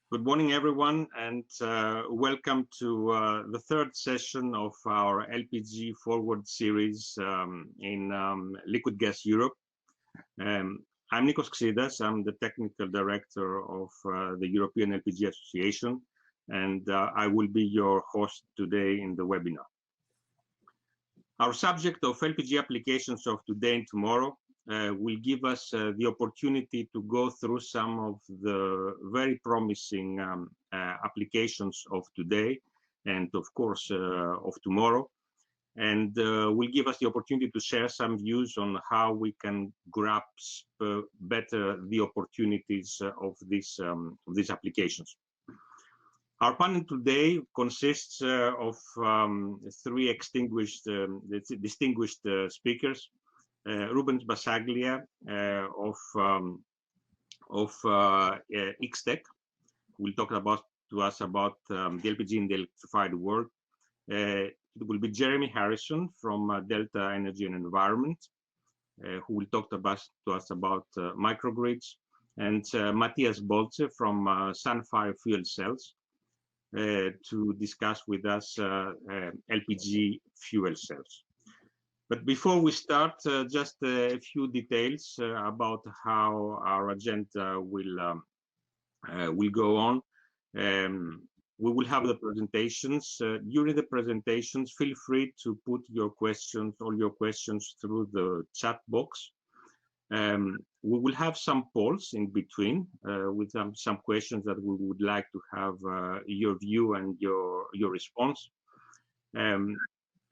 Good morning, everyone, and welcome to the third session of our LPG Forward series in Liquid Gas Europe. I'm Nikos Xidas. I'm the Technical Director of the European LPG Association, and I will be your host today in the webinar. Our subject of LPG applications of today and tomorrow will give us the opportunity to go through some of the very promising applications of today and of course of tomorrow, and will give us the opportunity to share some views on how we can grasp better the opportunities of these applications. Our panel today consists of three distinguished speakers. Rubens Basaglia of X-Tech will talk to us about the LPG in the electrified world. It will be Jeremy Harrison from Delta Energy and Environment, who will talk to us about microgrids, and Matthias Bolze from Sunfire Fuel Cells to discuss with us LPG fuel cells. But before we start, just a few details about how our agenda will go on. We will have the presentations. During the presentations, feel free to put all your questions through the chat box. We will have some polls in between with some questions that we would like to have your view and your response.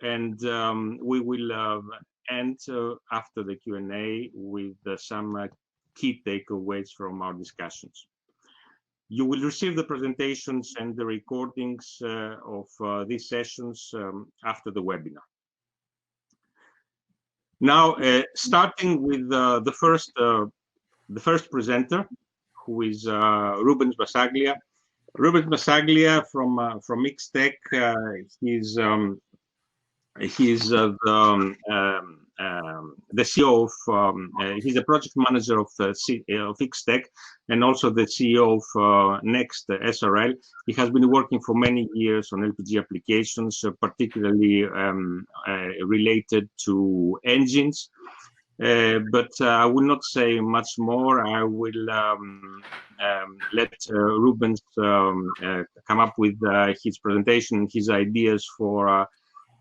We will end after the Q&A with some key takeaways from our discussions. You will receive the presentations and the recordings of these sessions after the webinar. Now, starting with the first presenter, who is Rubens Basaglia. Rubens Basaglia from X-Tech. He's the CEO of, he's the project manager of X-Tech and also the CEO of Next SRL. He has been working for many years on LPG applications, particularly related to engines. But I will not say much more. I will let Rubens come up with his presentation, his ideas for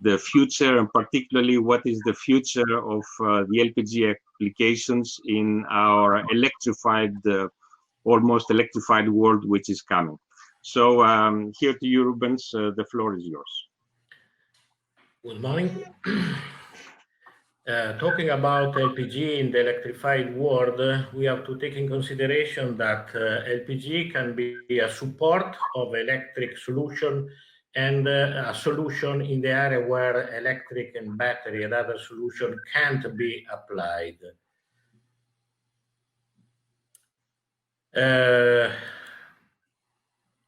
the future, and particularly what is the future of the LPG applications in our electrified, almost electrified world, which is coming. So here to you, Rubens, the floor is yours. Good morning. Talking about LPG in the electrified world, we have to take in consideration that LPG can be a support of electric solution and a solution in the area where electric and battery and other solution can't be applied.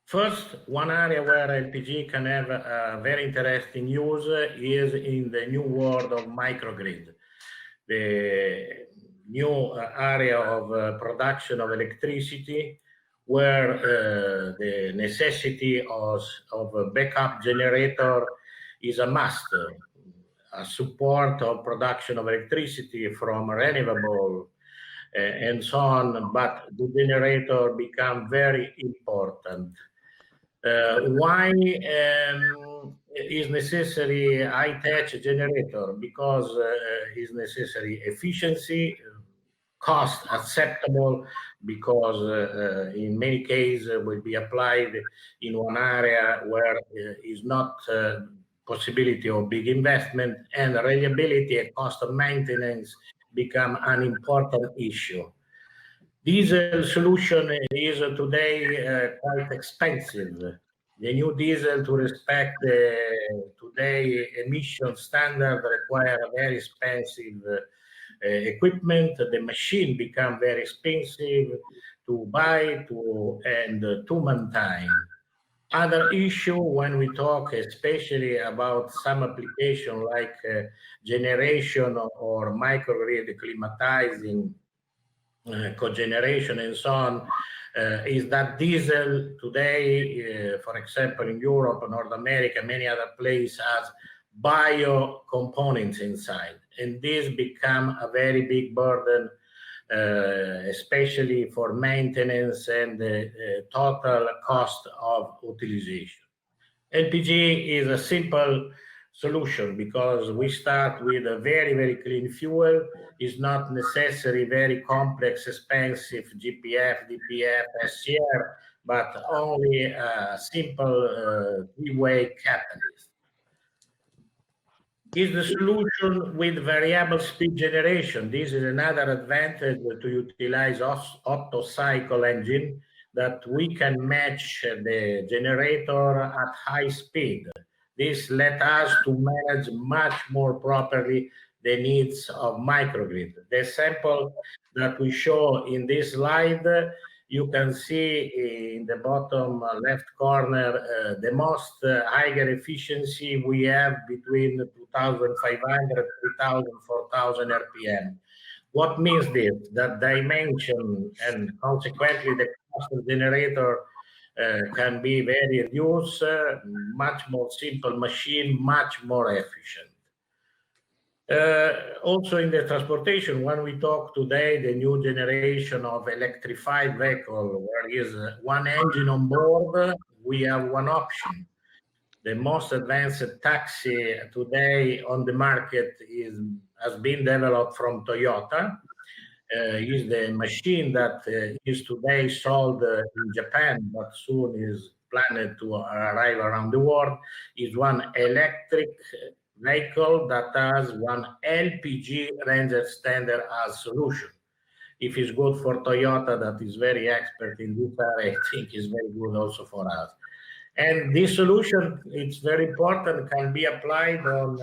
First, one area where LPG can have a very interesting use is in the new world of microgrid, the new area of production of electricity, where the necessity of a backup generator is a must, a support of production of electricity from renewable and so on, but the generator become very important. Why is necessary high-tech generator? Because is necessary efficiency, cost acceptable, because in many cases will be applied in one area where is not possibility of big investment, and reliability and cost of maintenance become an important issue. Diesel solution is today quite expensive. The new diesel, to respect today emission standard, require a very expensive equipment. The machine become very expensive to buy and to maintain. Other issue when we talk especially about some application like generation or microgrid climatizing, cogeneration and so on, is that diesel today, for example, in Europe, North America, many other places, has bio components inside, and this become a very big burden, especially for maintenance and the total cost of utilization. LPG is a simple solution because we start with a very, very clean fuel. It's not necessary very complex, expensive GPF, DPF, SCR, but only a simple three-way catalyst. Is the solution with variable speed generation. This is another advantage to utilize Otto cycle engine, that we can match the generator at high speed. This let us to manage much more properly the needs of microgrid. The sample that we show in this slide, you can see in the bottom left corner the most higher efficiency we have between 2,500, 3,000, 4,000 RPM. What means this? That dimension and consequently the cost of generator can be very reduced, much more simple machine, much more efficient. Also in the transportation, when we talk today, the new generation of electrified vehicle, where is one engine on board, we have one option. The most advanced taxi today on the market has been developed from Toyota. Is the machine that is today sold in Japan, but soon is planned to arrive around the world, is one electric vehicle that has one LPG range extender as solution. If it's good for Toyota, that is very expert in this area, I think is very good also for us. And this solution, it's very important, can be applied on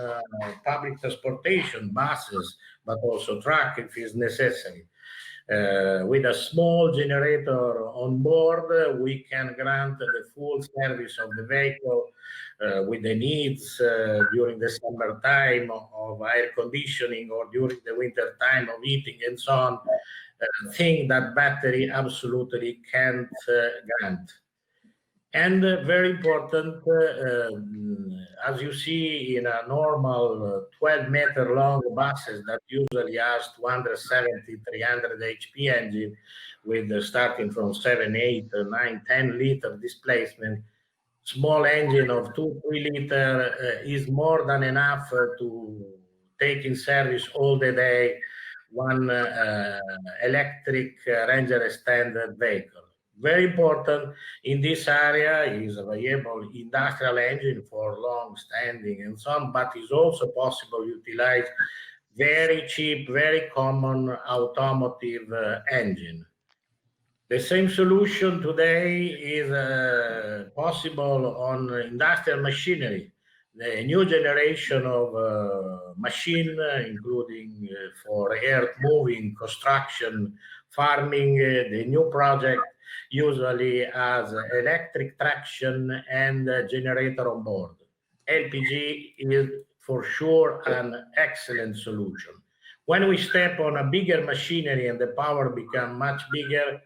public transportation, buses, but also truck if it's necessary. With a small generator on board, we can grant the full service of the vehicle with the needs during the summer time of air conditioning or during the winter time of heating and so on, thing that battery absolutely can't grant. And very important, as you see in a normal 12-meter long buses that usually has 270, 300 HP engine with starting from 7, 8, 9, 10 liter displacement, small engine of 2, 3 liter is more than enough to take in service all the day one electric Ranger extended vehicle. Very important in this area is available industrial engine for long standing and so on, but is also possible to utilize very cheap, very common automotive engine. The same solution today is possible on industrial machinery. The new generation of machine, including for earth moving, construction, farming, the new project usually has electric traction and generator on board. LPG is for sure an excellent solution. When we step on a bigger machinery and the power become much bigger,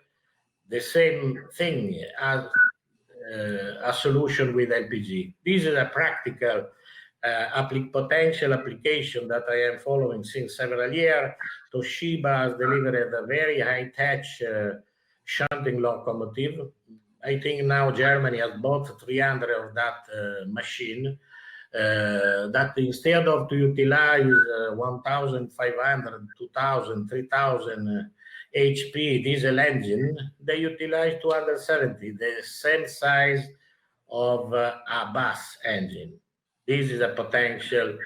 the same thing as a solution with LPG. This is a practical potential application that I am following since several years. Toshiba has delivered a very high-tech shunting locomotive. I think now Germany has bought 300 of that machine, that instead of to utilize 1,500, 2,000, 3,000 HP diesel engine, they utilize 270, the same size of a bus engine. This is a potential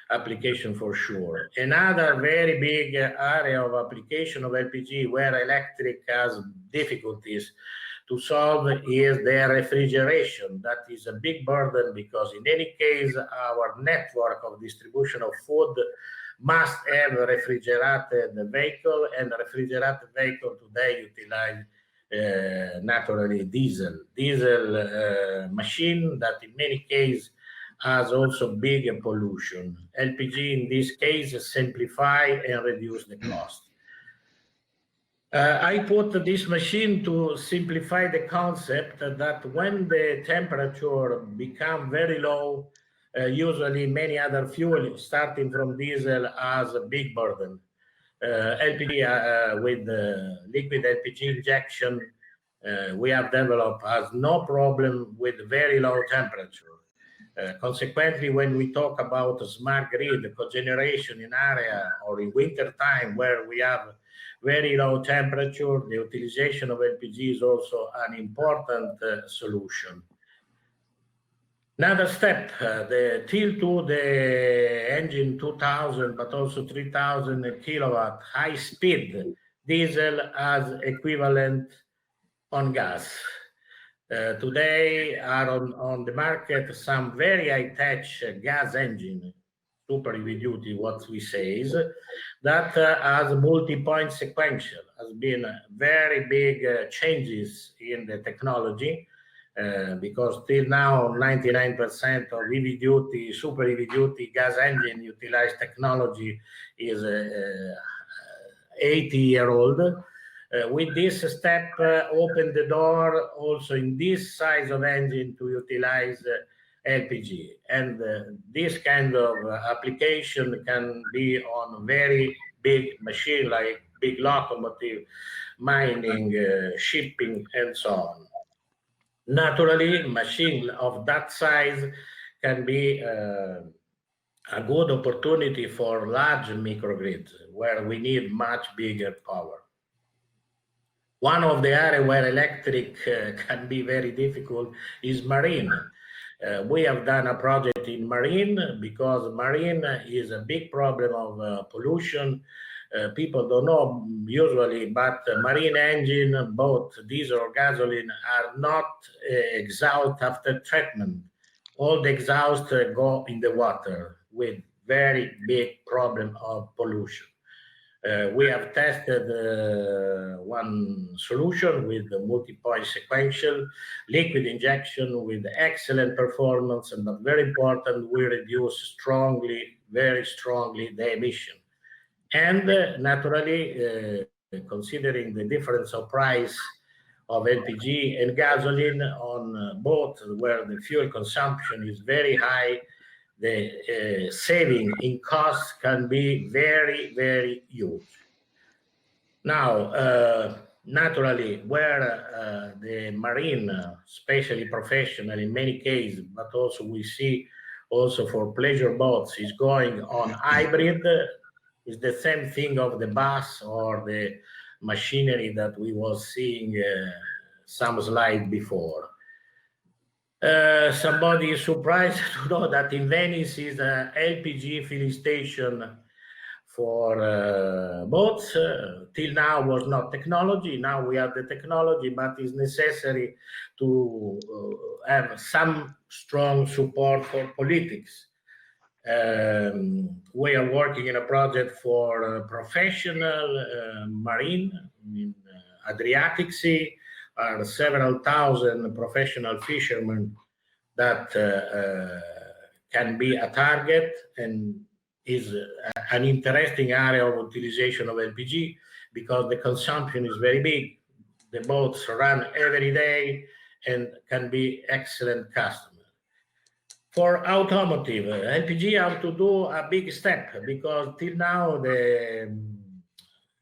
application for sure. Another very big area of application of LPG where electric has difficulties to solve is the refrigeration. That is a big burden because in any case, our network of distribution of food must have a refrigerated vehicle, and a refrigerated vehicle today utilize naturally diesel machine that in many cases has also big pollution. LPG in this case simplify and reduce the cost. I put this machine to simplify the concept that when the temperature become very low, usually many other fuel, starting from diesel, has a big burden. LPG with liquid LPG injection, we have developed has no problem with very low temperature. Consequently, when we talk about a smart grid cogeneration in area or in winter time where we have very low temperature, the utilization of LPG is also an important solution. Another step, till the engine 2000, but also 3000 kilowatt high speed diesel as equivalent on gas. Today are on the market some very high-tech gas engine, super heavy duty, what we say is, that has multi-point sequential, has been very big changes in the technology, because till now 99% of heavy duty, super heavy duty gas engine utilized technology is 80-year-old. With this step, open the door also in this size of engine to utilize LPG. And this kind of application can be on very big machine like big locomotive, mining, shipping, and so on. Naturally, machine of that size can be a good opportunity for large microgrids where we need much bigger power. One of the areas where electric can be very difficult is marine. We have done a project in marine because marine is a big problem of pollution. People don't know usually, but marine engine, both diesel or gasoline, are not exhaust after treatment. All the exhaust go in the water with very big problem of pollution. We have tested one solution with the multi-point sequential liquid injection with excellent performance, and but very important, we reduce strongly, very strongly the emission. And naturally, considering the difference of price of LPG and gasoline on both where the fuel consumption is very high, the saving in costs can be very, very huge. Now, naturally, where the marine, especially professional in many cases, but also we see also for pleasure boats is going on hybrid, is the same thing of the bus or the machinery that we was seeing some slide before. Somebody is surprised to know that in Venice is an LPG filling station for boats. Till now was not technology. Now we have the technology, but it's necessary to have some strong support for politics. We are working in a project for professional marine in Adriatic Sea. Are several thousand professional fishermen that can be a target, and is an interesting area of utilization of LPG because the consumption is very big. The boats run every day and can be excellent customers. For automotive, LPG have to do a big step because till now the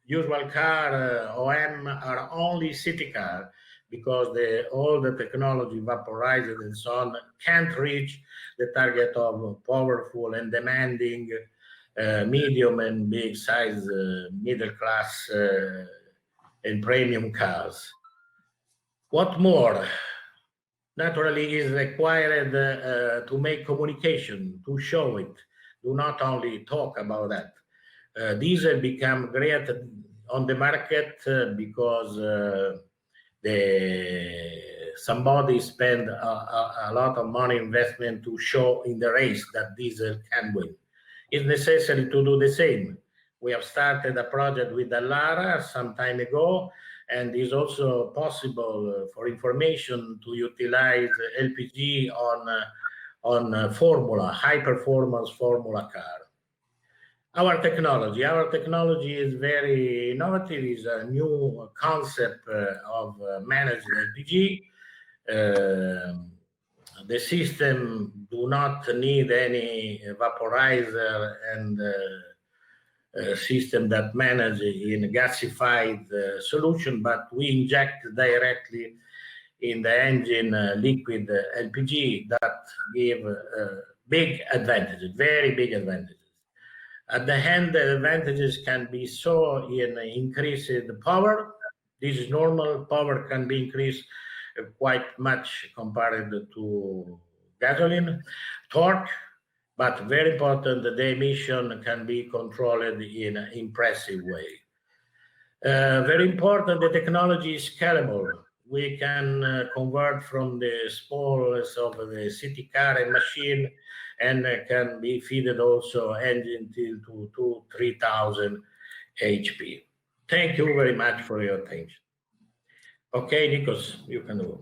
usual car OM are only city car, because all the technology vaporized and so on can't reach the target of powerful and demanding medium and big size middle class and premium cars. What more? Naturally is required to make communication, to show it. Do not only talk about that. Diesel become great on the market because somebody spend a lot of money investment to show in the race that diesel can win. It's necessary to do the same. We have started a project with Dallara some time ago, and it's also possible for information to utilize LPG on formula, high performance formula car. Our technology is very innovative. It's a new concept of managed LPG. The system do not need any vaporizer and system that manage in gasified solution, but we inject directly in the engine liquid LPG that give big advantages, very big advantages. At the end, the advantages can be so in increasing the power. This is normal. Power can be increased quite much compared to gasoline. Torque, but very important, the emission can be controlled in an impressive way. Very important, the technology is scalable. We can convert from the smallest of the city car and machine, and can be fitted also engine to 3,000 HP. Thank you very much for your attention. Okay, Nikos, you can go.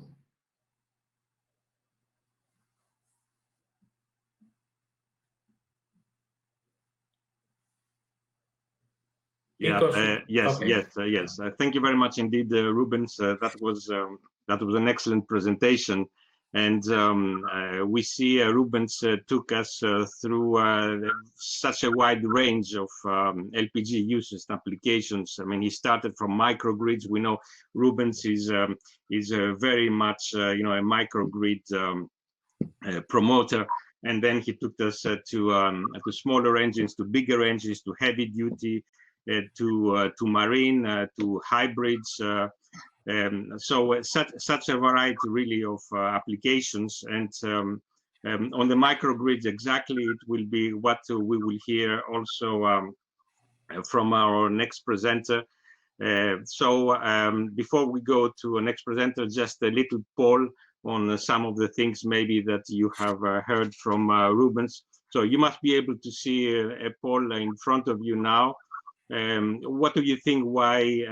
Yeah, yes. Thank you very much indeed, Rubens. That was an excellent presentation, and we see Rubens took us through such a wide range of LPG uses and applications. I mean, he started from microgrids. We know Rubens is very much a microgrid promoter. And then he took us to smaller engines, to bigger engines, to heavy duty, to marine, to hybrids. So such a variety really of applications. And on the microgrids, exactly, it will be what we will hear also from our next presenter. So before we go to our next presenter, just a little poll on some of the things maybe that you have heard from Rubens. So you must be able to see a poll in front of you now. What do you think? Why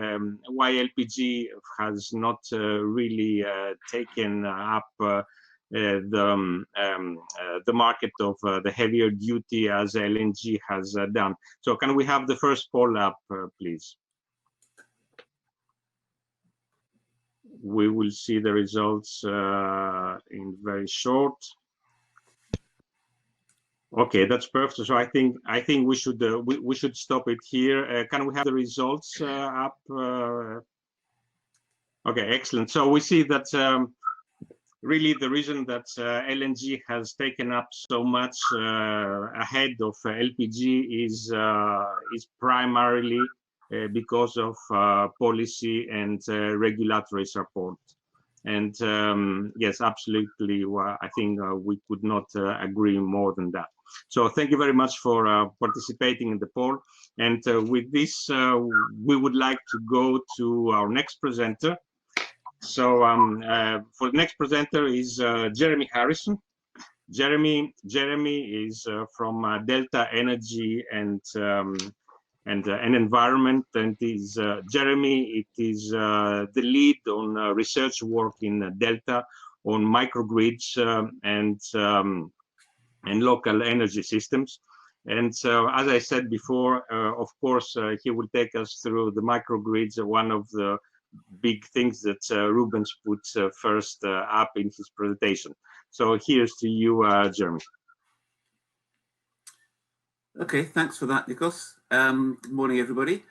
LPG has not really taken up the market of the heavier duty as LNG has done? So can we have the first poll up, please? We will see the results in very short. Okay, that's perfect. So I think we should stop it here. Can we have the results up? Okay, excellent. So we see that really the reason that LNG has taken up so much ahead of LPG is primarily because of policy and regulatory support. And yes, absolutely, I think we could not agree more than that. So thank you very much for participating in the poll. And with this, we would like to go to our next presenter. So for the next presenter is Jeremy Harrison. Jeremy is from Delta Energy and environment, and is Jeremy. It is the lead on research work in Delta on microgrids and local energy systems. And so, as I said before, of course, he will take us through the microgrids, one of the big things that Rubens put first up in his presentation. So here's to you, Jeremy. Okay, thanks for that, Nikos. Good morning, everybody.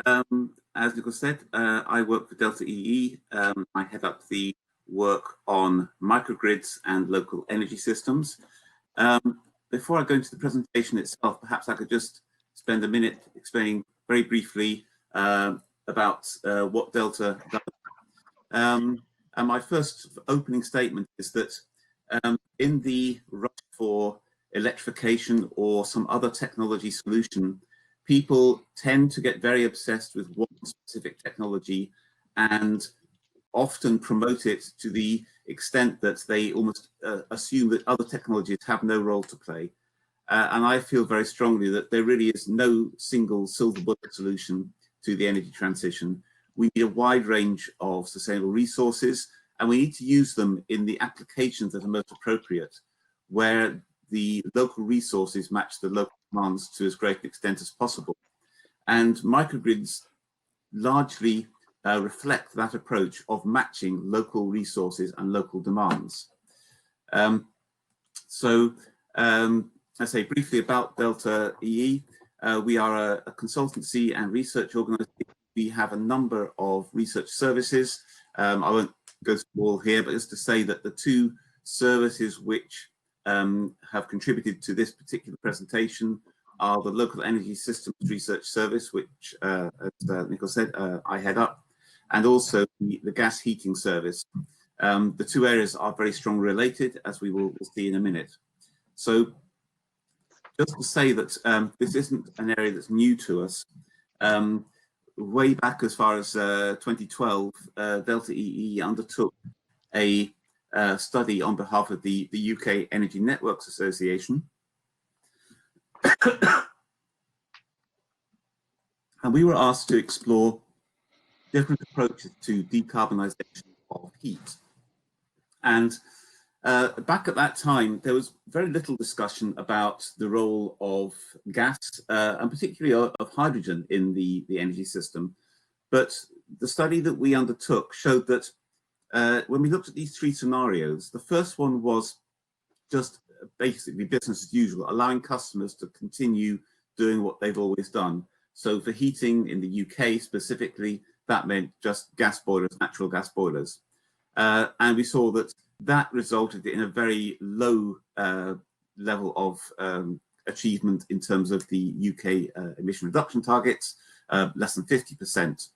As Nikos said, I work for Delta EE. I head up the work on microgrids and local energy systems. Before I go into the presentation itself, perhaps I could just spend a minute explaining very briefly about what Delta does. And my first opening statement is that in the rush for electrification or some other technology solution, people tend to get very obsessed with one specific technology and often promote it to the extent that they almost assume that other technologies have no role to play. And I feel very strongly that there really is no single silver bullet solution to the energy transition. We need a wide range of sustainable resources, and we need to use them in the applications that are most appropriate, where the local resources match the local demands to as great an extent as possible. And microgrids largely reflect that approach of matching local resources and local demands. I say briefly about Delta EE. We are a consultancy and research organization. We have a number of research services. I won't go through all here, but just to say that the two services which have contributed to this particular presentation are the Local Energy Systems Research Service, which, as Nicole said, I head up, and also the Gas Heating Service. The two areas are very strongly related, as we will see in a minute. So just to say that this isn't an area that's new to us. Way back as far as 2012, Delta EE undertook a study on behalf of the UK Energy Networks Association. And we were asked to explore different approaches to decarbonisation of heat. And back at that time, there was very little discussion about the role of gas, and particularly of hydrogen in the energy system. But the study that we undertook showed that when we looked at these three scenarios, the first one was just basically business as usual, allowing customers to continue doing what they've always done. So for heating in the UK specifically, that meant just gas boilers, natural gas boilers. And we saw that that resulted in a very low level of achievement in terms of the UK emission reduction targets, less than 50%.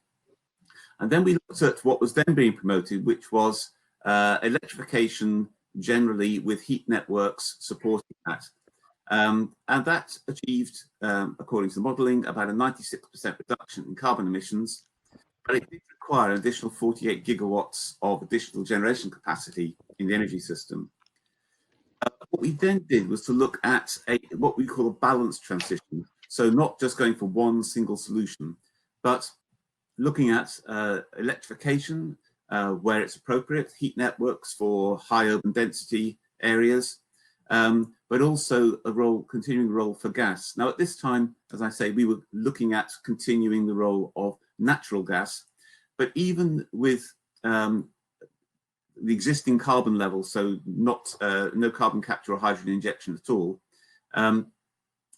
And then we looked at what was then being promoted, which was electrification generally with heat networks supporting that. And that achieved, according to the modelling, about a 96% reduction in carbon emissions, but it did require an additional 48 gigawatts of additional generation capacity in the energy system. What we then did was to look at what we call a balanced transition. So not just going for one single solution, but looking at electrification where it's appropriate, heat networks for high urban density areas, but also a continuing role for gas. Now, at this time, as I say, we were looking at continuing the role of natural gas, but even with the existing carbon level, so not no carbon capture or hydrogen injection at all,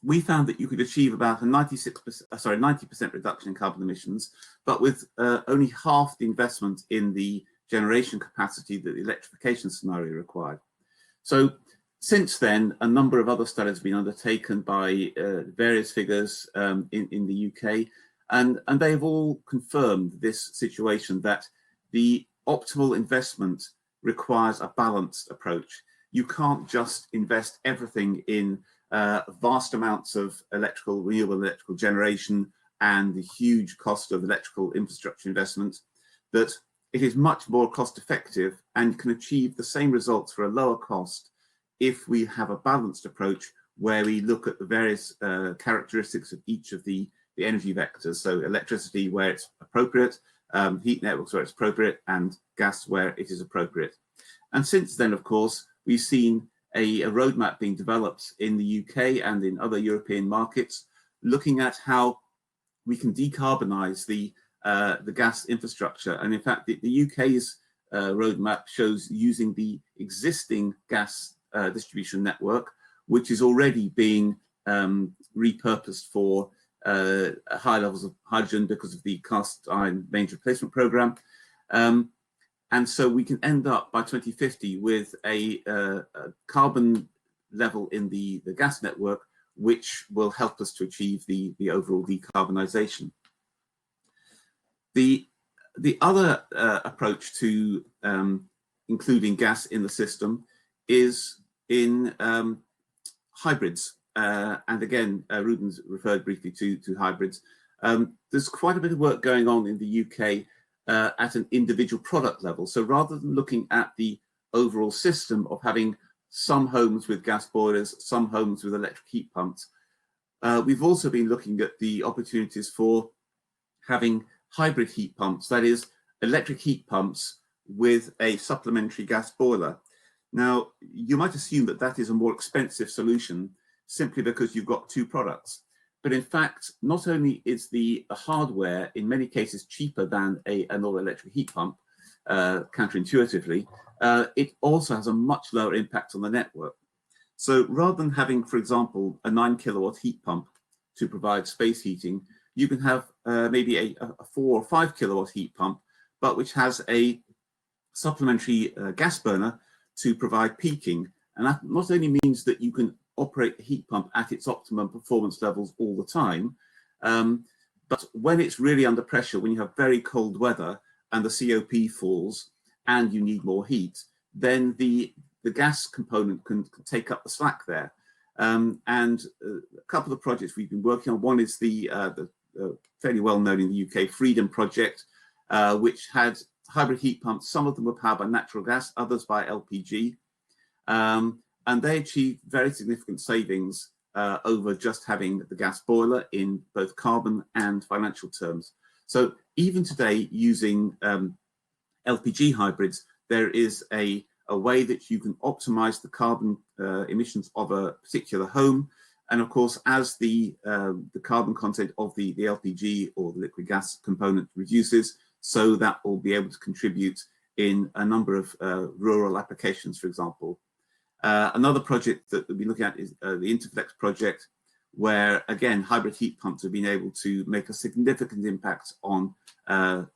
we found that you could achieve about a 90% reduction in carbon emissions, but with only half the investment in the generation capacity that the electrification scenario required. So since then, a number of other studies have been undertaken by various figures in the UK, and they have all confirmed this situation that the optimal investment requires a balanced approach. You can't just invest everything in vast amounts of renewable electrical generation and the huge cost of electrical infrastructure investment, that it is much more cost effective and can achieve the same results for a lower cost if we have a balanced approach where we look at the various characteristics of each of the energy vectors. So electricity where it's appropriate, heat networks where it's appropriate, and gas where it is appropriate. And since then, of course, we've seen a roadmap being developed in the UK and in other European markets, looking at how we can decarbonize the gas infrastructure. And in fact, the UK's roadmap shows using the existing gas distribution network, which is already being repurposed for high levels of hydrogen because of the cast iron mains replacement program. And so we can end up by 2050 with a carbon level in the gas network, which will help us to achieve the overall decarbonisation. The other approach to including gas in the system is in hybrids. And again, Ruben's referred briefly to hybrids. There's quite a bit of work going on in the UK at an individual product level. So rather than looking at the overall system of having some homes with gas boilers, some homes with electric heat pumps, we've also been looking at the opportunities for having hybrid heat pumps, that is, electric heat pumps with a supplementary gas boiler. Now, you might assume that that is a more expensive solution simply because you've got two products. But in fact, not only is the hardware in many cases cheaper than an all-electric heat pump, counterintuitively, it also has a much lower impact on the network. So rather than having, for example, a 9 kilowatt heat pump to provide space heating, you can have maybe a 4 or 5 kilowatt heat pump, but which has a supplementary gas burner to provide peaking. And that not only means that you can operate the heat pump at its optimum performance levels all the time, but when it's really under pressure, when you have very cold weather and the COP falls and you need more heat, then the gas component can take up the slack there. And a couple of projects we've been working on, one is the fairly well known in the UK Freedom project, which had hybrid heat pumps. Some of them were powered by natural gas, others by LPG. And they achieved very significant savings over just having the gas boiler in both carbon and financial terms. So even today, using LPG hybrids, there is a way that you can optimize the carbon emissions of a particular home. And of course, as the carbon content of the LPG or the liquid gas component reduces, so that will be able to contribute in a number of rural applications, for example. Another project that we'll be looking at is the Interflex project, where again, hybrid heat pumps have been able to make a significant impact on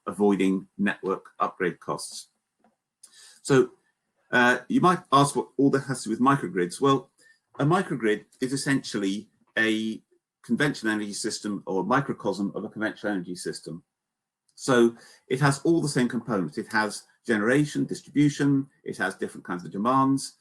avoiding network upgrade costs. So you might ask what all that has to do with microgrids. Well, a microgrid is essentially a conventional energy system or a microcosm of a conventional energy system. So it has all the same components. It has generation, distribution, it has different kinds of demands.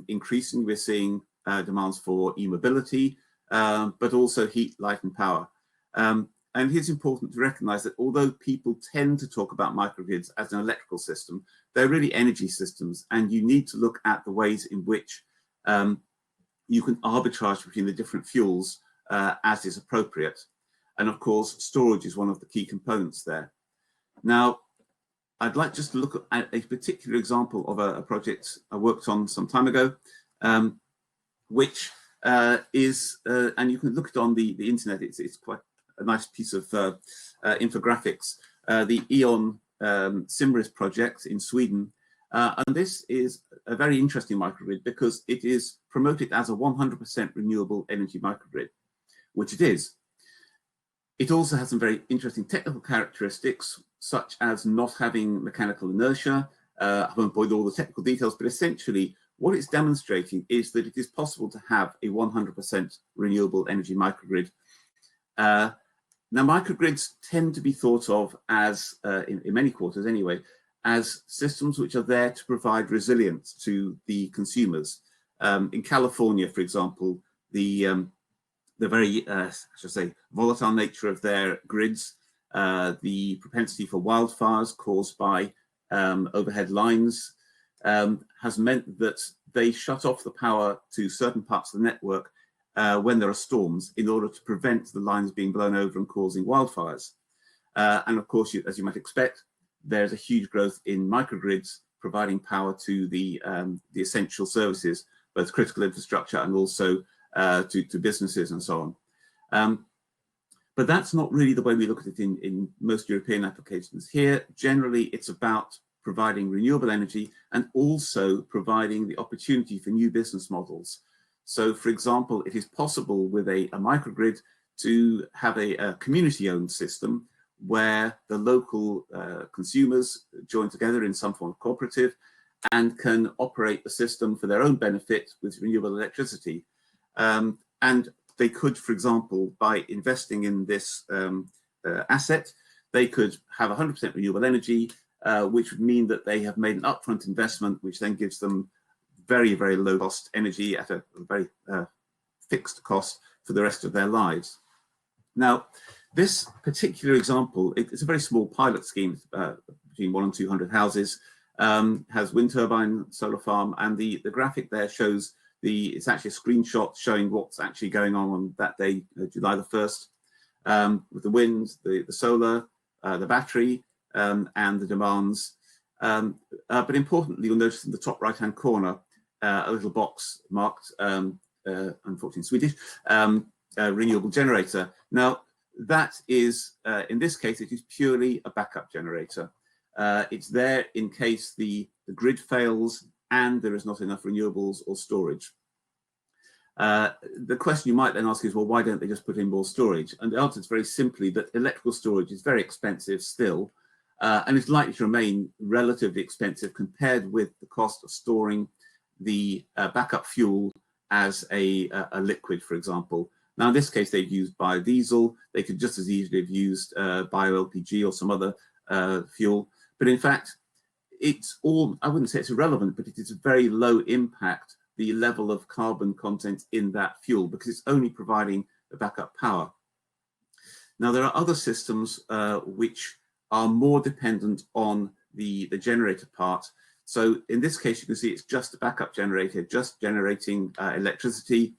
Increasingly, we're seeing demands for e-mobility, but also heat, light, and power. And it's important to recognize that although people tend to talk about microgrids as an electrical system, they're really energy systems, and you need to look at the ways in which you can arbitrage between the different fuels as is appropriate. And of course, storage is one of the key components there. Now, I'd like just to look at a particular example of a project I worked on some time ago, which is, and you can look it on the internet, it's quite a nice piece of infographics, the E.ON Simris project in Sweden. And this is a very interesting microgrid because it is promoted as a 100% renewable energy microgrid, which it is. It also has some very interesting technical characteristics, such as not having mechanical inertia. I won't bore you with all the technical details, but essentially what it's demonstrating is that it is possible to have a 100% renewable energy microgrid. Now, microgrids tend to be thought of as, in many quarters anyway, as systems which are there to provide resilience to the consumers. In California, for example, the very, I should say, volatile nature of their grids, the propensity for wildfires caused by overhead lines has meant that they shut off the power to certain parts of the network when there are storms in order to prevent the lines being blown over and causing wildfires. And of course, as you might expect, there's a huge growth in microgrids providing power to the essential services, both critical infrastructure and also to businesses and so on. But that's not really the way we look at it in most European applications. Here, generally, it's about providing renewable energy and also providing the opportunity for new business models. So, for example, it is possible with a microgrid to have a community-owned system where the local consumers join together in some form of cooperative and can operate the system for their own benefit with renewable electricity. And they could, for example, by investing in this asset, they could have 100% renewable energy, which would mean that they have made an upfront investment, which then gives them very, very low cost energy at a very fixed cost for the rest of their lives. Now, this particular example, it's a very small pilot scheme, between 100 and 200 houses, has wind turbine, solar farm, and the graphic there shows it's actually a screenshot showing what's actually going on that day, July the 1st, with the wind, the solar, the battery, and the demands. But importantly, you'll notice in the top right-hand corner, a little box marked unfortunately Swedish, renewable generator. Now, that is, in this case, it is purely a backup generator. It's there in case the grid fails and there is not enough renewables or storage. The question you might then ask is, well, why don't they just put in more storage? And the answer is very simply that electrical storage is very expensive still, and it's likely to remain relatively expensive compared with the cost of storing the backup fuel as a liquid, for example. Now, in this case, they've used biodiesel. They could just as easily have used bio-LPG or some other fuel. But in fact, it's all, I wouldn't say it's irrelevant, but it is a very low impact, the level of carbon content in that fuel, because it's only providing the backup power. Now, there are other systems which are more dependent on the generator part. So in this case, you can see it's just a backup generator, just generating electricity,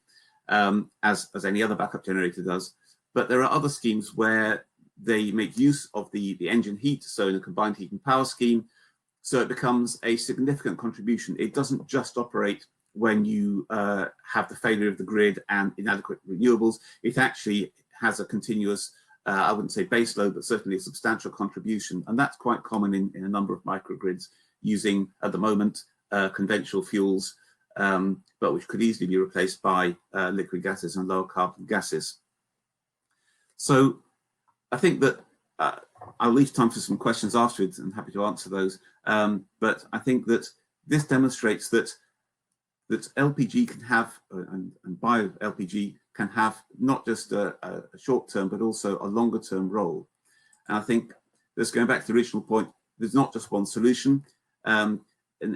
as any other backup generator does. But there are other schemes where they make use of the engine heat, so in a combined heat and power scheme, so it becomes a significant contribution. It doesn't just operate when you have the failure of the grid and inadequate renewables. It actually has a continuous, I wouldn't say base load, but certainly a substantial contribution. And that's quite common in a number of microgrids using, at the moment, conventional fuels, but which could easily be replaced by liquid gases and lower carbon gases. So I think that I'll leave time for some questions afterwards. I'm happy to answer those. But I think that this demonstrates that LPG can have, and bio-LPG can have not just a short-term, but also a longer-term role. And I think that's going back to the original point, there's not just one solution. And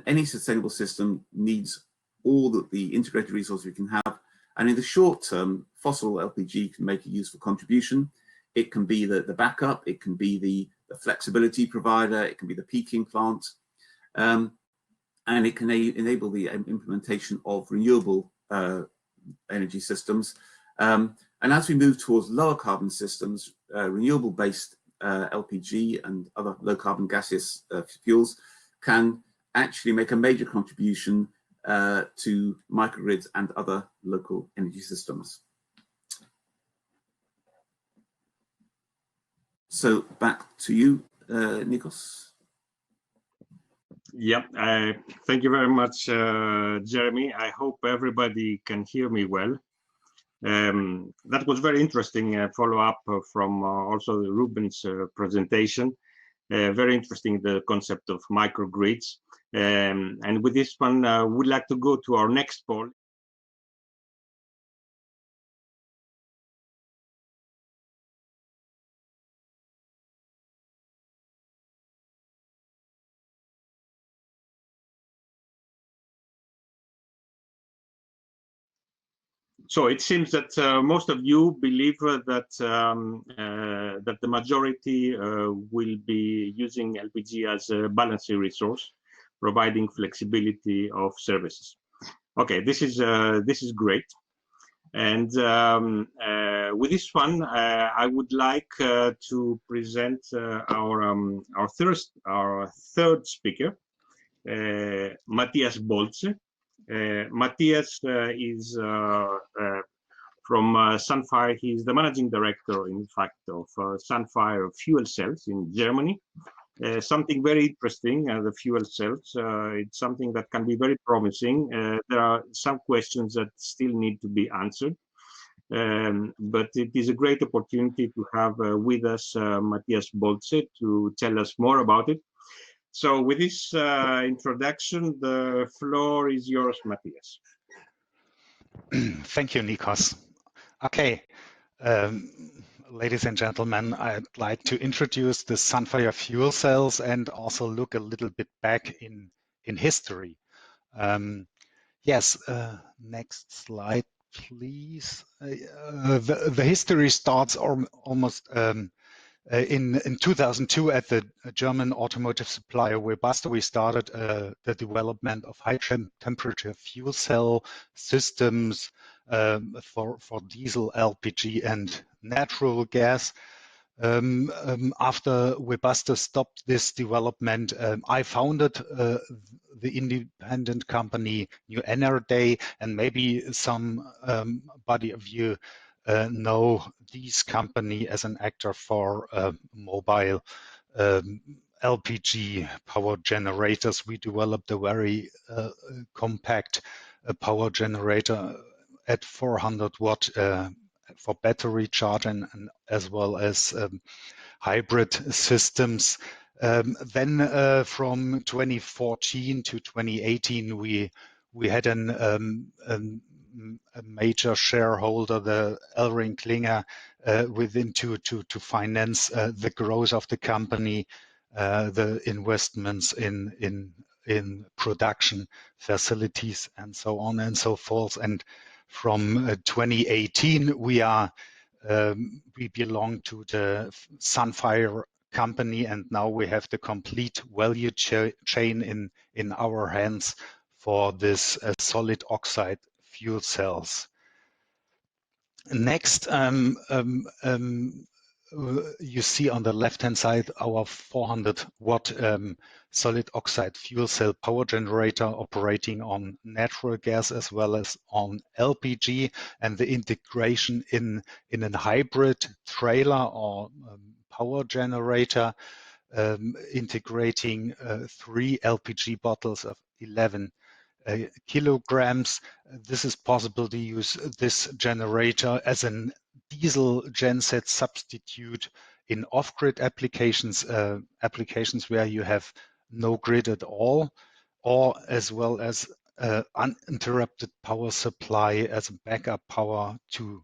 any sustainable system needs all the integrated resources we can have. And in the short term, fossil LPG can make a useful contribution. It can be the backup, it can be the flexibility provider, it can be the peaking plant, and it can enable the implementation of renewable energy systems. And as we move towards lower carbon systems, renewable-based LPG and other low carbon gaseous fuels can actually make a major contribution to microgrids and other local energy systems. So back to you, Nikos. Yeah, thank you very much, Jeremy. I hope everybody can hear me well. That was very interesting follow-up from also Ruben's presentation. Very interesting, the concept of microgrids. And with this one, we'd like to go to our next poll. So it seems that most of you believe that that the majority will be using LPG as a balancing resource, providing flexibility of services. Okay, this is great. And with this one, I would like to present our third speaker, Matthias Bolze. Matthias is from Sunfire. He's the managing director, in fact, of Sunfire Fuel Cells in Germany. Something very interesting, the fuel cells. It's something that can be very promising. There are some questions that still need to be answered. But it is a great opportunity to have with us Matthias Bolze to tell us more about it. So with this introduction, the floor is yours, Matthias. Thank you, Nikos. Okay, ladies and gentlemen, I'd like to introduce the Sunfire fuel cells and also look a little bit back in history. Yes, next slide, please. The history starts almost in 2002 at the German automotive supplier Webasto. We started the development of high temperature fuel cell systems for diesel, LPG, and natural gas. After Webasto stopped this development, I founded the independent company New Energy, and maybe somebody of you know this company as an actor for mobile LPG power generators. We developed a very compact power generator at 400 watt for battery charge and as well as hybrid systems. Then from 2014 to 2018, we had a major shareholder, the Elring-Klinger, within to finance the growth of the company, the investments in production facilities and so on and so forth. And from 2018, we belong to the Sunfire company, and now we have the complete value chain in our hands for this solid oxide fuel cells. Next, you see on the left-hand side our 400 watt solid oxide fuel cell power generator operating on natural gas as well as on LPG, and the integration in a hybrid trailer or power generator, integrating 3 LPG bottles of 11 kilograms. This is possible to use this generator as a diesel genset substitute in off-grid applications, applications where you have no grid at all, or as well as uninterrupted power supply as a backup power to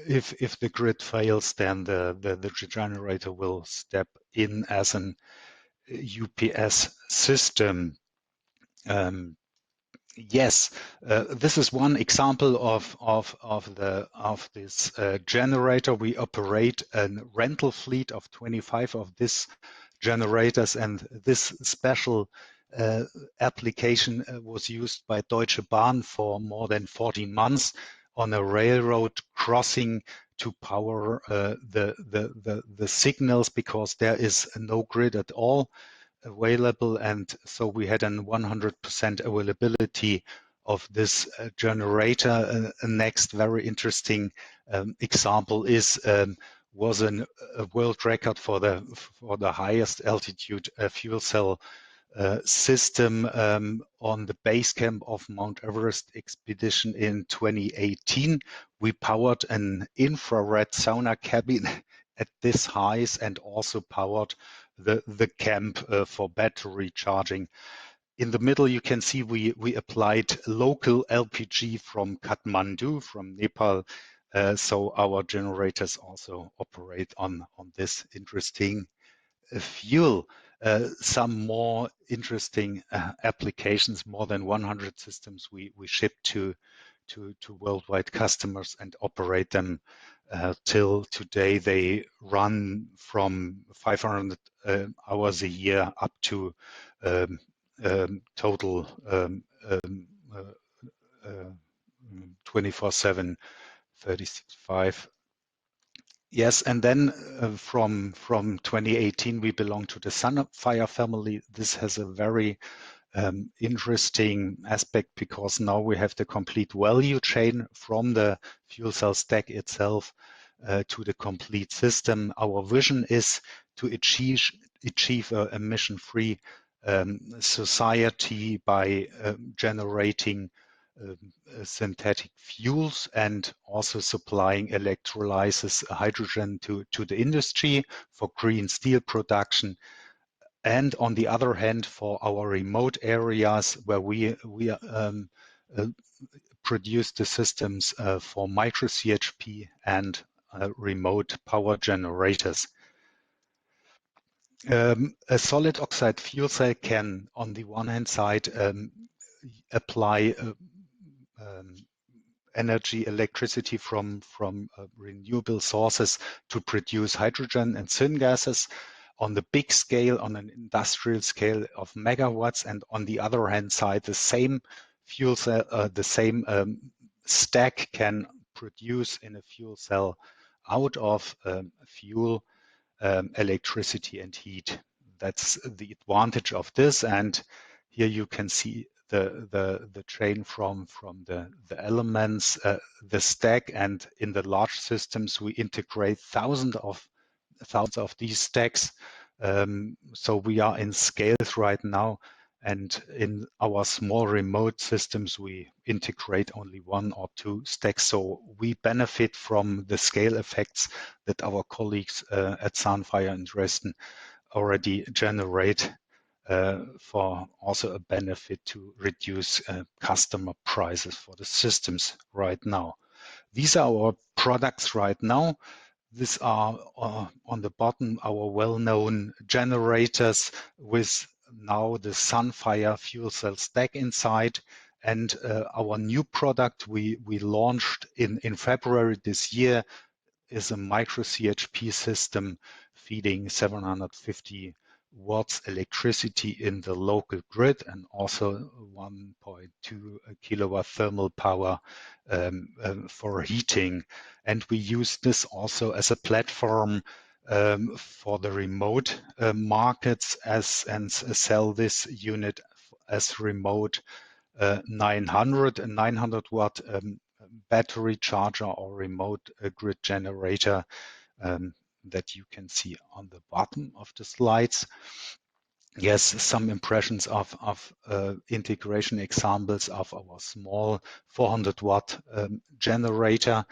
if the grid fails, then the generator will step in as an UPS system. Yes, this is one example of this generator. We operate a rental fleet of 25 of these generators, and this special application was used by Deutsche Bahn for more than 14 months on a railroad crossing to power the signals, because there is no grid at all available, and so we had a 100% availability of this generator. Next very interesting example was a world record for the highest altitude fuel cell system on the base camp of Mount Everest expedition in 2018. We powered an infrared sauna cabin at this height and also powered the camp for battery charging. In the middle, you can see we applied local LPG from Kathmandu, from Nepal. So our generators also operate on this interesting fuel. Some more interesting applications, more than 100 systems we ship to worldwide customers and operate them till today. They run from 500 hours a year up to total 24/7, 36/5. Yes, and then from 2018, we belong to the Sunfire family. This has a very interesting aspect, because now we have the complete value chain from the fuel cell stack itself to the complete system. Our vision is to achieve a emission-free society by generating synthetic fuels and also supplying electrolysis hydrogen to the industry for green steel production. And on the other hand, for our remote areas where we produce the systems for micro CHP and remote power generators. A solid oxide fuel cell can, on the one hand side, apply energy, electricity from renewable sources to produce hydrogen and syngases on the big scale, on an industrial scale of megawatts. And on the other hand side, the same fuel cell, the same stack can produce in a fuel cell out of fuel, electricity and heat. That's the advantage of this. And Here you can see the chain from the elements, the stack, and in the large systems we integrate thousands of these stacks. So we are in scales right now, and in our small remote systems we integrate only 1 or 2 stacks. So we benefit from the scale effects that our colleagues at Sunfire and Dresden already generate, for also a benefit to reduce customer prices for the systems right now. These are our products right now. These are on the bottom our well-known generators with now the Sunfire fuel cell stack inside, and our new product we launched in February this year is a micro CHP system feeding 750 watts electricity in the local grid, and also 1.2 kilowatt thermal power for heating. And we use this also as a platform for the remote markets and sell this unit as remote 900 watt battery charger or remote grid generator that you can see on the bottom of the slides. Yes, some impressions of integration examples of our small 400 watt generator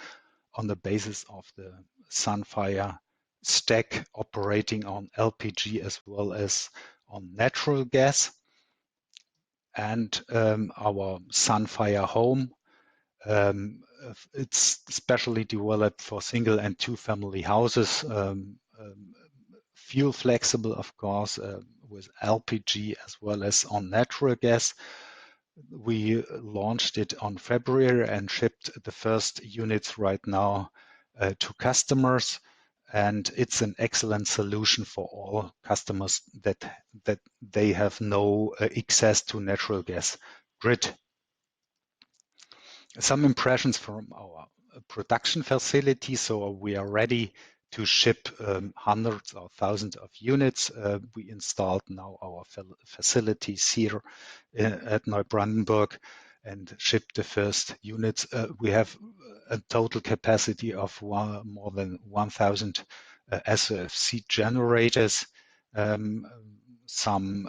on the basis of the Sunfire stack operating on LPG as well as on natural gas. And our Sunfire Home, it's specially developed for single and 2 family houses, fuel flexible, of course, with LPG as well as on natural gas. We launched it on February and shipped the first units right now to customers, and it's an excellent solution for all customers that they have no access to natural gas grid. Some impressions from our production facility. So we are ready to ship hundreds or thousands of units. We installed now our facilities here at Neubrandenburg and shipped the first units. We have a total capacity of more than 1,000 SOFC generators. Some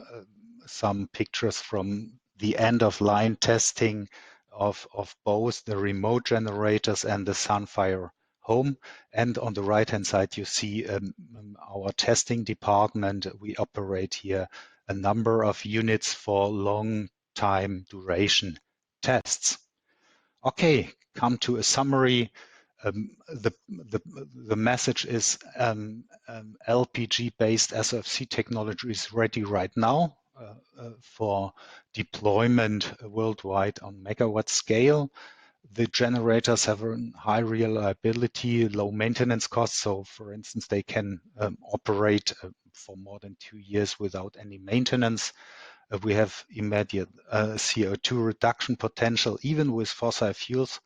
pictures from the end of line testing of both the remote generators and the Sunfire Home. And on the right hand side you see our testing department. We operate here a number of units for long time duration tests. Okay, come to a summary. The message is LPG based SOFC technology is ready right now for deployment worldwide on megawatt scale. The generators have a high reliability, low maintenance costs. So for instance, they can operate for more than 2 years without any maintenance. We have immediate CO2 reduction potential, even with fossil fuels.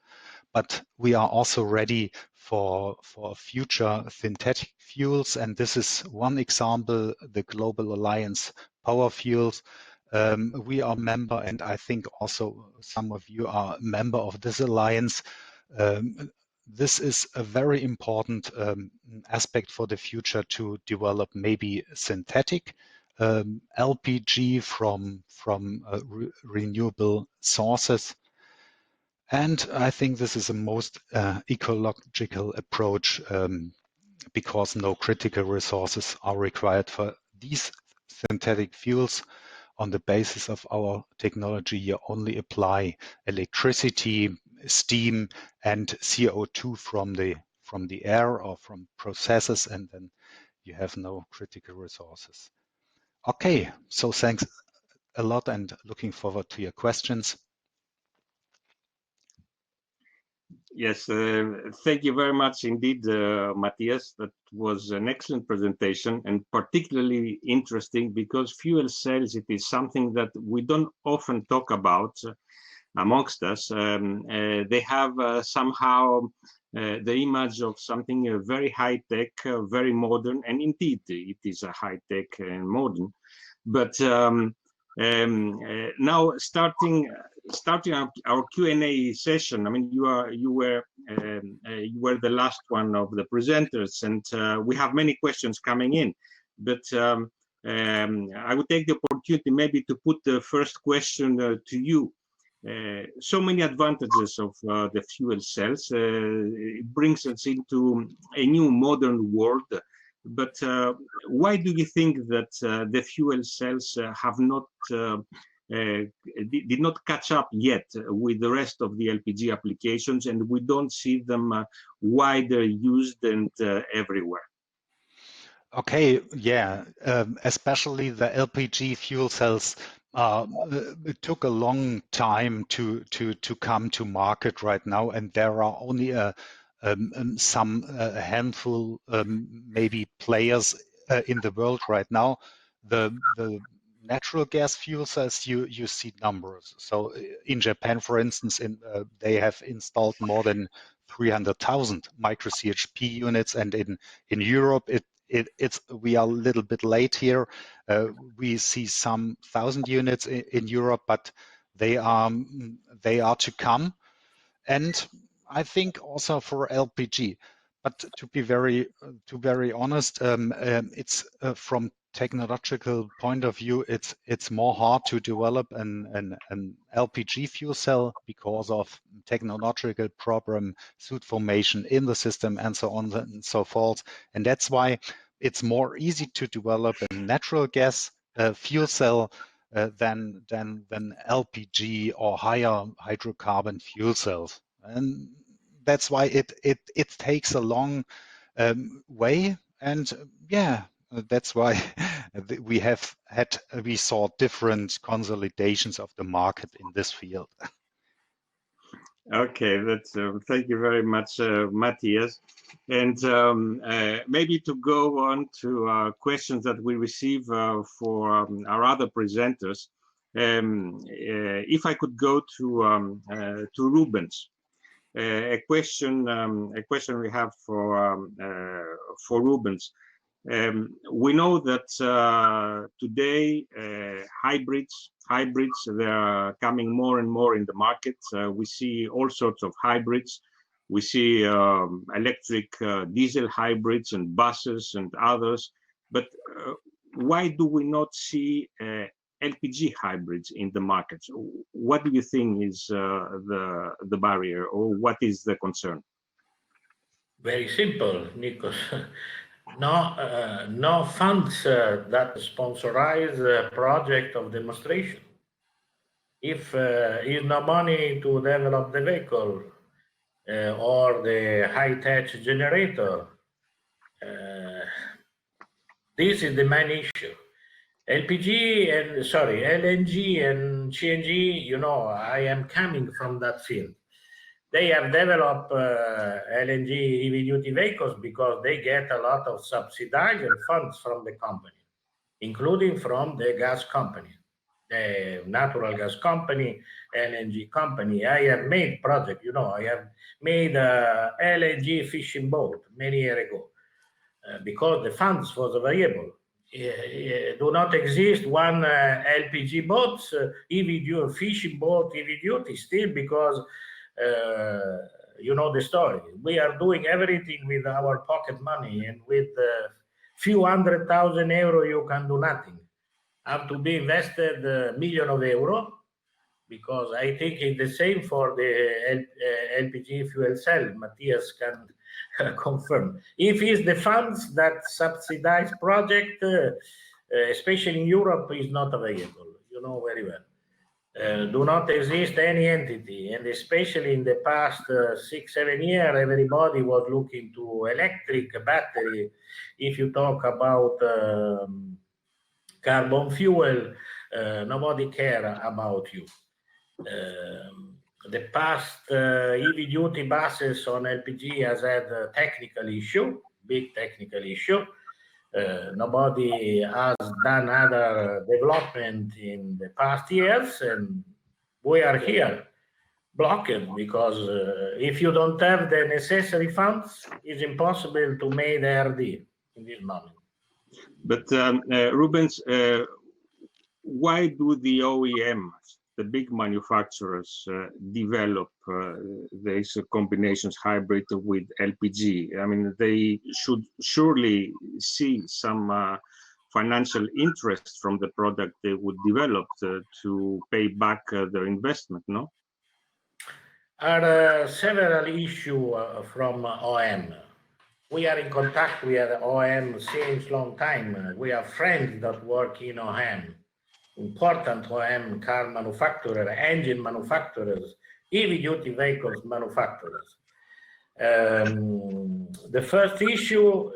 But we are also ready for future synthetic fuels. And this is one example, the Global Alliance Power Fuels. We are member, and I think also some of you are a member of this alliance. This is a very important aspect for the future to develop maybe synthetic LPG from renewable sources. And I think this is the most ecological approach because no critical resources are required for these synthetic fuels. On the basis of our technology, you only apply electricity, steam, and CO2 from the air or from processes, and then you have no critical resources. Okay, so thanks a lot and looking forward to your questions. Yes, thank you very much indeed, Matthias. That was an excellent presentation and particularly interesting because fuel cells, it is something that we don't often talk about amongst us. They have somehow the image of something very high-tech, very modern, and indeed it is a high-tech and modern. But Now, starting our Q&A session. I mean, you were the last one of the presenters, and we have many questions coming in. But I would take the opportunity maybe to put the first question to you. So many advantages of the fuel cells. It brings us into a new modern world. But why do you think that the fuel cells have not did not catch up yet with the rest of the LPG applications, and we don't see them wider used and everywhere? Okay, yeah, especially the LPG fuel cells. It took a long time to come to market right now, and there are only a handful, maybe players in the world right now. The natural gas fuel cells, you see numbers. So in Japan, for instance, they have installed more than 300,000 micro CHP units, and in Europe we are a little bit late here. We see some 1,000 units in Europe, but they are to come. And I think also for LPG. But to be very honest, it's from technological point of view, it's more hard to develop an LPG fuel cell because of technological problem, soot formation in the system, and so on and so forth. And that's why it's more easy to develop a natural gas fuel cell than LPG or higher hydrocarbon fuel cells. And that's why it takes a long way. And yeah, that's why we saw different consolidations of the market in this field. Okay, that's thank you very much, Matthias. And maybe to go on to questions that we receive for our other presenters, if I could go to Rubens. A question we have for Rubens. We know that today hybrids they are coming more and more in the market. We see all sorts of hybrids. We see electric diesel hybrids and buses and others. But why do we not see LPG hybrids in the market? What do you think is the barrier, or what is the concern? Very simple, Nikos. No funds that sponsorize a project of demonstration. If is no money to develop the vehicle or the high-tech generator, this is the main issue. LNG and CNG, you know, I am coming from that field. They have developed LNG heavy-duty vehicles because they get a lot of subsidized funds from the company, including from the gas company, the natural gas company, LNG company. I have made project, you know, I have made a LNG fishing boat many years ago because the funds was available. Do not exist one LPG boats, heavy-duty fishing boat, heavy-duty still because you know the story. We are doing everything with our pocket money, and with few €100,000 you can do nothing. Have to be invested million of euro, because I think it's the same for the LPG fuel cell. Matthias can confirm. If it's the funds that subsidize project, especially in Europe, is not available. You know very well. Do not exist any entity, and especially in the past 6-7 years, everybody was looking to electric battery. If you talk about carbon fuel, nobody care about you. The past heavy-duty buses on LPG has had a technical issue, big technical issue. Nobody has done other development in the past years, and we are here blocked because if you don't have the necessary funds, it's impossible to make the RD in this moment. But Rubens, why do the OEMs, the big manufacturers, develop these combinations hybrid with LPG? I mean, they should surely see some financial interest from the product they would develop to pay back their investment, no? Are several issues from OM. We are in contact with OM since long time. We are friends that work in OM, important OM car manufacturer, engine manufacturers, heavy-duty vehicles manufacturers. The first issue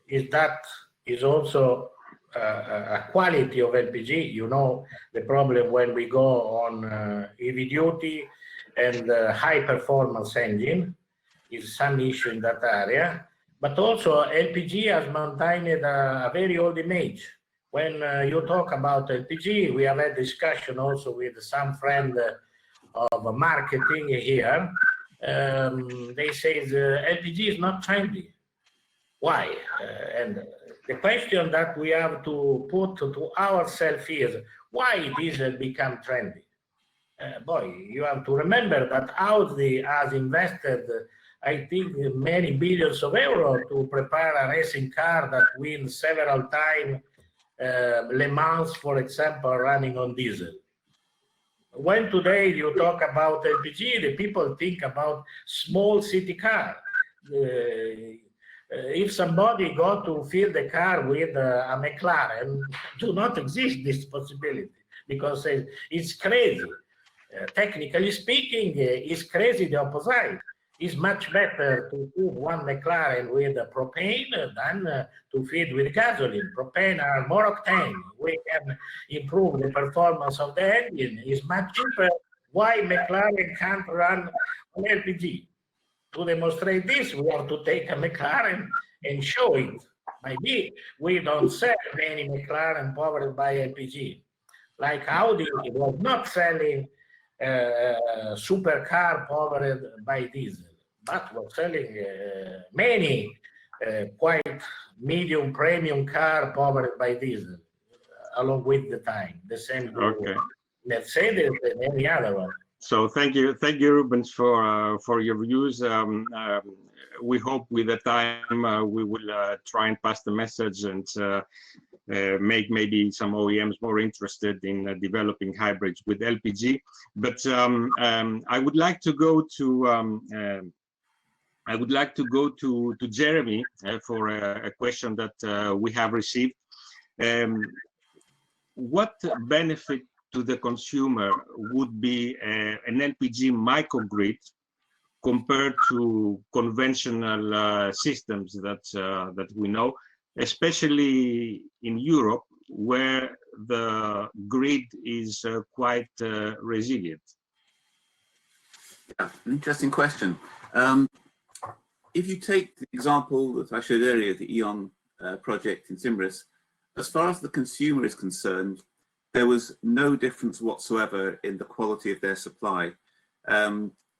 is that is also a quality of LPG. You know, the problem when we go on heavy-duty and high-performance engine is some issue in that area, but also LPG has maintained a very old image. When you talk about LPG, we have had discussion also with some friend of marketing here. They say the LPG is not trendy. Why? And the question that we have to put to ourselves is, why diesel become trendy? Boy, you have to remember that Audi has invested, I think, many billions of euros to prepare a racing car that wins several times Le Mans, for example, running on diesel. When today you talk about LPG, the people think about small city car. If somebody go to fill the car with a McLaren, do not exist this possibility, because it's crazy. Technically speaking, it's crazy the opposite. It's much better to fill one McLaren with propane than to fill with gasoline. Propane are more octane. We can improve the performance of the engine. It's much cheaper. Why McLaren can't run on LPG? To demonstrate this, we have to take a McLaren and show it. Maybe we don't sell many McLaren powered by LPG. Like Audi was not selling supercar powered by diesel, but was selling many quite medium premium car powered by diesel along with the time. The same with Mercedes and any other one. So thank you, Rubens, for your views. We hope with the time we will try and pass the message and make maybe some OEMs more interested in developing hybrids with LPG. But I would like to go to Jeremy for a question that we have received. What benefit to the consumer would be an LPG microgrid compared to conventional systems that we know, especially in Europe, where the grid is quite resilient? Yeah, an interesting question. If you take the example that I showed earlier, the E.ON project in Simris, as far as the consumer is concerned, there was no difference whatsoever in the quality of their supply.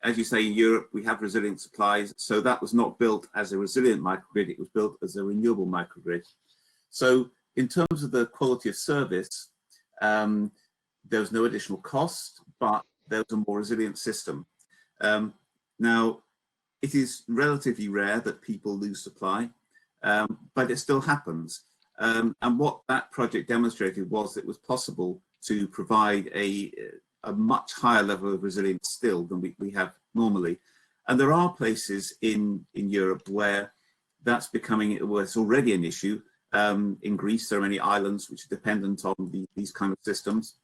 As you say, in Europe, we have resilient supplies, so that was not built as a resilient microgrid, it was built as a renewable microgrid. So in terms of the quality of service, there was no additional cost, but there was a more resilient system. Now, it is relatively rare that people lose supply, but it still happens. And what that project demonstrated was that it was possible to provide a much higher level of resilience still than we have normally. And there are places in Europe where that's becoming, well, it's already an issue. In Greece, there are many islands which are dependent on these kind of systems.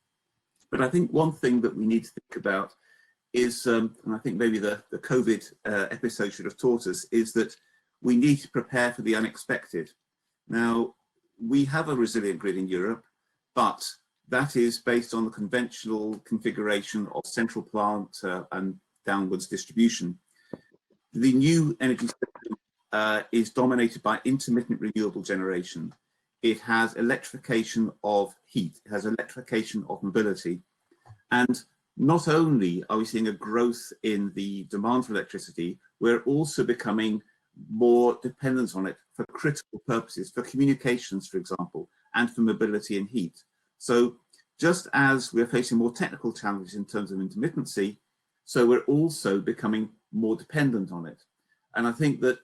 But I think one thing that we need to think about is, and I think maybe the COVID episode should have taught us, is that we need to prepare for the unexpected. Now, we have a resilient grid in Europe, but that is based on the conventional configuration of central plant and downwards distribution. The new energy system is dominated by intermittent renewable generation. It has electrification of heat, it has electrification of mobility. And not only are we seeing a growth in the demand for electricity, we're also becoming more dependent on it for critical purposes, for communications, for example, and for mobility and heat. So just as we're facing more technical challenges in terms of intermittency, so we're also becoming more dependent on it. And I think that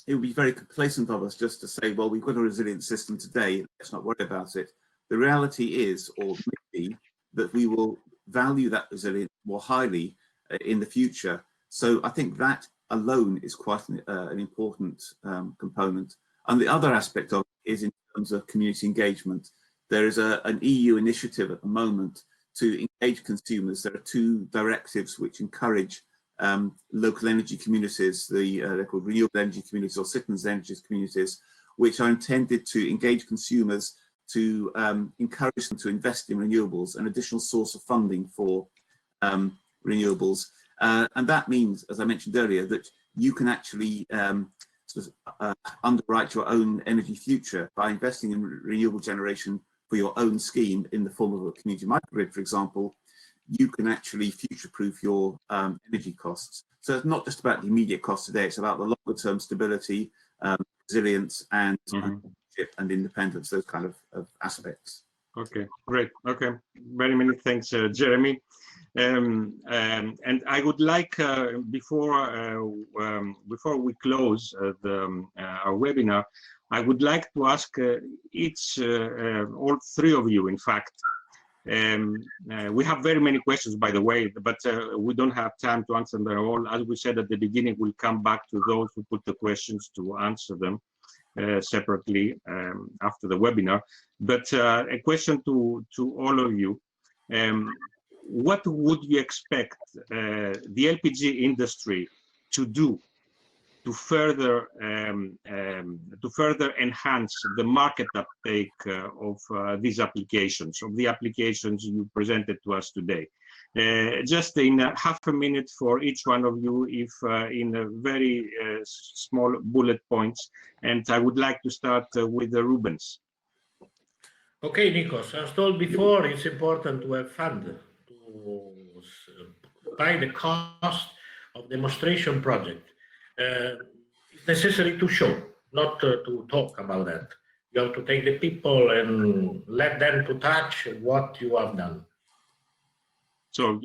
it would be very complacent of us just to say, well, we've got a resilient system today, let's not worry about it. The reality is, or maybe, that we will value that resilience more highly in the future. So I think that alone is quite an important component. And the other aspect of it is in terms of community engagement. There is an EU initiative at the moment to engage consumers. There are two directives which encourage local energy communities, they're called renewable energy communities or citizens energy communities, which are intended to engage consumers to encourage them to invest in renewables, an additional source of funding for renewables. And that means, as I mentioned earlier, that you can actually underwrite your own energy future by investing in renewable generation for your own scheme in the form of a community microgrid, for example. You can actually future-proof your energy costs. So it's not just about the immediate cost today, it's about the longer-term stability, resilience, and independence, those kind of aspects. Okay, great. Okay, very many thanks, Jeremy. And I would like, before we close our webinar, I would like to ask all three of you, in fact. We have very many questions, by the way, but we don't have time to answer them all. As we said at the beginning, we'll come back to those who put the questions to answer them separately after the webinar. But a question to all of you. What would you expect the LPG industry to do to further enhance the market uptake of these applications, of the applications you presented to us today? Just in half a minute for each one of you, if in a very small bullet points, and I would like to start with Rubens. Okay, Nikos, as told before, it's important to have fund to buy the cost of demonstration project. It's necessary to show, not to talk about that. You have to take the people and let them to touch what you have done. So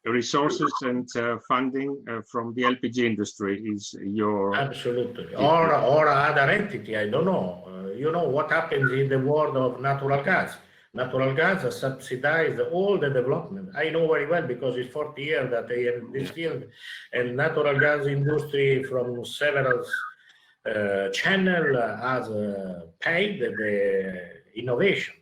resources and funding from the LPG industry is your... Absolutely. Or other entity, I don't know. You know what happens in the world of natural gas. Natural gas has subsidized all the development. I know very well because it's 40 years that I am in this field, and natural gas industry from several channels has paid the innovation.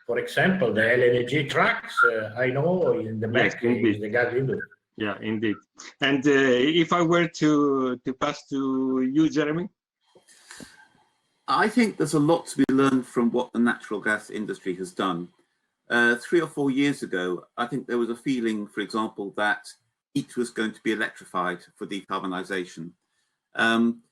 For example, the LPG trucks, I know in the back is the gas industry. Yeah, indeed. And if I were to pass to you, Jeremy? I think there's a lot to be learned from what the natural gas industry has done. 3 or 4 years ago, I think there was a feeling, for example, that heat was going to be electrified for decarbonisation. And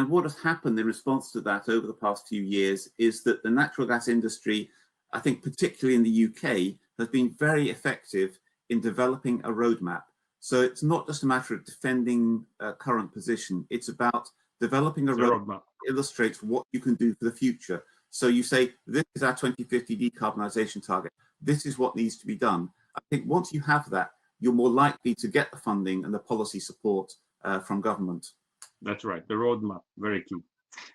what has happened in response to that over the past few years is that the natural gas industry, I think particularly in the UK, has been very effective in developing a roadmap. So it's not just a matter of defending a current position, it's about developing a roadmap that illustrates what you can do for the future. So you say, this is our 2050 decarbonisation target. This is what needs to be done. I think once you have that, you're more likely to get the funding and the policy support from government. That's right, the roadmap, very key.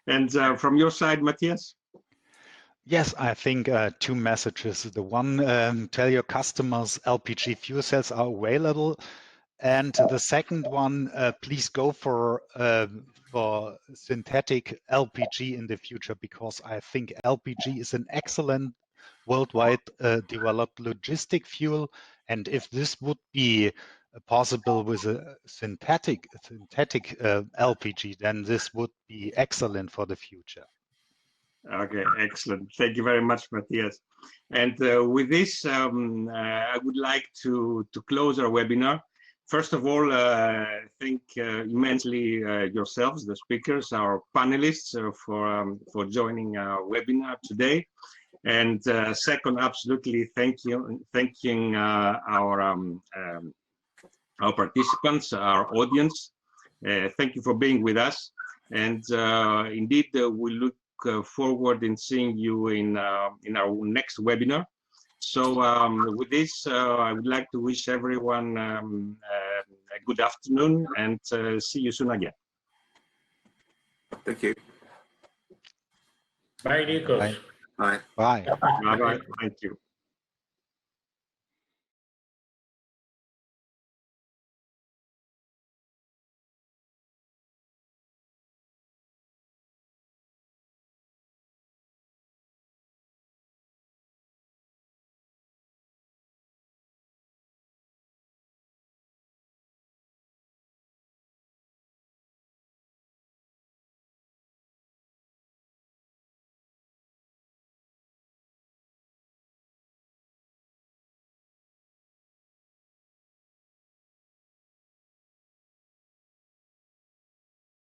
And from your side, Matthias? Yes, I think 2 messages. The one, tell your customers LPG fuel cells are available. And the second one, please go for synthetic LPG in the future, because I think LPG is an excellent worldwide developed logistic fuel. And if this would be possible with a synthetic LPG, then this would be excellent for the future. Okay, excellent. Thank you very much, Matthias. And with this, I would like to close our webinar. First of all, thank immensely yourselves, the speakers, our panelists, for joining our webinar today. And second, absolutely thanking our participants, our audience. Thank you for being with us. And indeed, we look forward in seeing you in our next webinar. So with this, I would like to wish everyone a good afternoon and see you soon again. Thank you. Bye, Nikos. Bye. Bye. Bye. Bye-bye. Thank you.